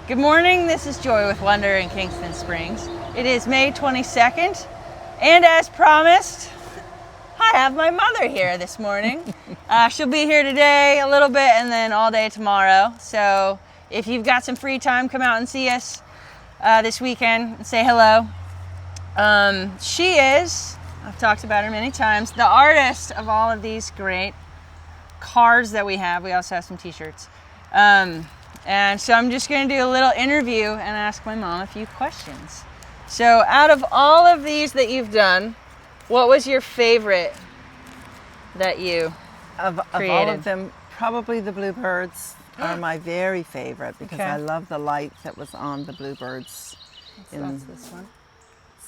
Good morning, this is Joy with Wonder in Kingston Springs. It is May 22nd, and as promised, I have my mother here this morning. She'll be here today, a little bit, and then all day tomorrow. So if you've got some free time, come out and see us this weekend and say hello. She is, I've talked about her many times, the artist of all of these great cards that we have. We also have some t-shirts. And so I'm just going to do a little interview and ask my mom a few questions. So out of all of these that you've done, what was your favorite that you Of created? all of them, probably the bluebirds are my very favorite because Okay. I love the light that was on the bluebirds. So that's this one.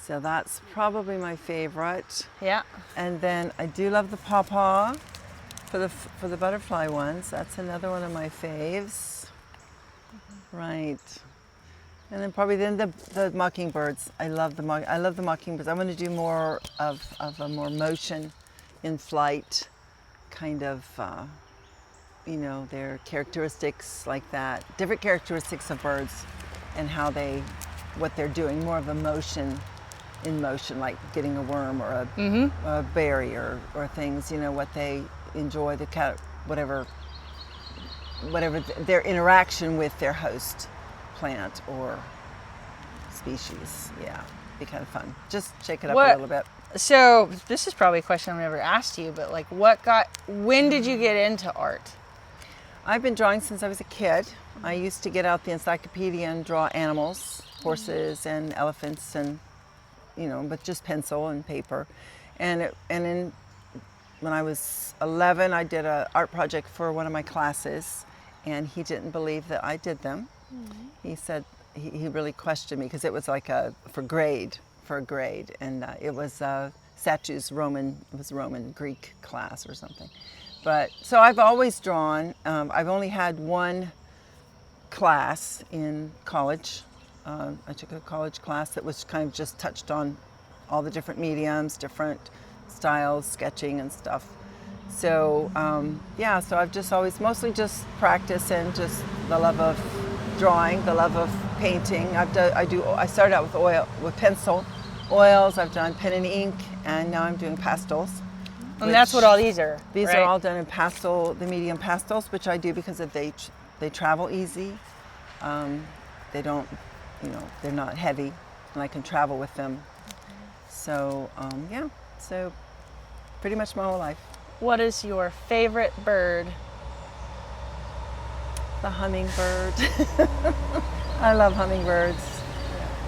So that's probably my favorite. Yeah. And then I do love the pawpaw for the butterfly ones. That's another one of my faves. Right. And then probably the mockingbirds. I love the mockingbirds. I want to do more of a more motion in flight kind of their characteristics like that. Different characteristics of birds and what they're doing, more of a motion in motion, like getting a worm or a berry or things, what they enjoy, whatever their interaction with their host plant or species. Yeah, be kind of fun. Just shake it up a little bit. So this is probably a question I've never asked you, but like when did you get into art? I've been drawing since I was a kid. I used to get out the encyclopedia and draw animals, horses and elephants, and with just pencil and paper. When I was 11, I did an art project for one of my classes, and he didn't believe that I did them. He said he really questioned me because it was like for a grade, and it was statues, Roman Greek class or something. But so I've always drawn. I've only had one class in college. I took a college class that was kind of just touched on all the different mediums, different styles, sketching and stuff. So so I've just always mostly just practice and just the love of drawing, the love of painting. I started out with pencil, oils. I've done pen and ink, and now I'm doing pastels. And that's what all these are. These right? are all done in pastel, the medium pastels, which I do because they travel easy. They don't, they're not heavy, and I can travel with them. So so pretty much my whole life. What is your favorite bird? The hummingbird. I love hummingbirds.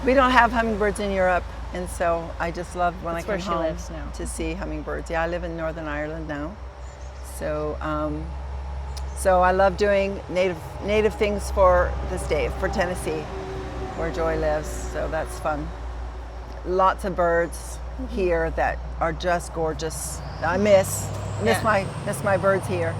We don't have hummingbirds in Europe, and so I just love when That's I come where she home lives now. to see hummingbirds. Yeah, I live in Northern Ireland now. So so I love doing native things for the state, for Tennessee, where Joy lives. So that's fun. Lots of birds here that are just gorgeous. I miss my birds here.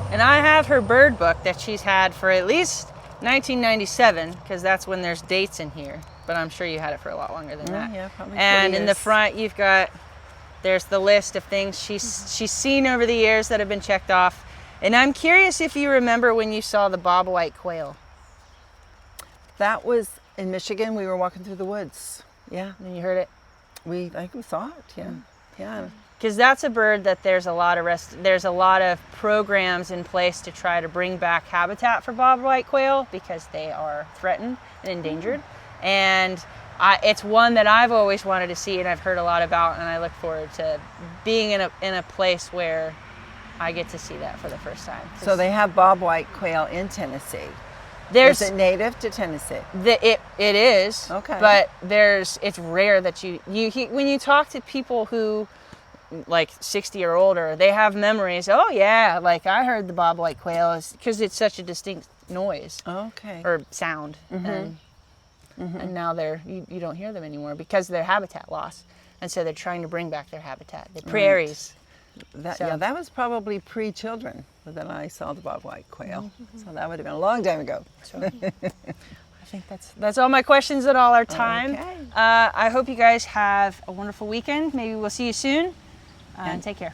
And I have her bird book that she's had for at least 1997, because that's when there's dates in here. But I'm sure you had it for a lot longer than that. Yeah, probably. And 40 in the years. front, there's the list of things she's seen over the years that have been checked off. And I'm curious if you remember when you saw the bobwhite quail. That was in Michigan. We were walking through the woods. Yeah, And you heard it? I think we saw it. Yeah, yeah. Because that's a bird that there's a lot of programs in place to try to bring back habitat for bobwhite quail because they are threatened and endangered. And it's one that I've always wanted to see and I've heard a lot about, and I look forward to being in a place where I get to see that for the first time. So they have bobwhite quail in Tennessee. There's Is it native to Tennessee? it is. Okay. But it's rare that when you talk to people who like 60 or older, they have memories. Oh yeah, like I heard the bobwhite quail because it's such a distinct noise Okay. or sound, and now you don't hear them anymore because of their habitat loss, and so they're trying to bring back their habitat, the prairies. That was probably pre-children that I saw the bobwhite quail. So that would have been a long time ago. So I think that's all my questions at all our time. Okay. I hope you guys have a wonderful weekend. Maybe we'll see you soon. And take care.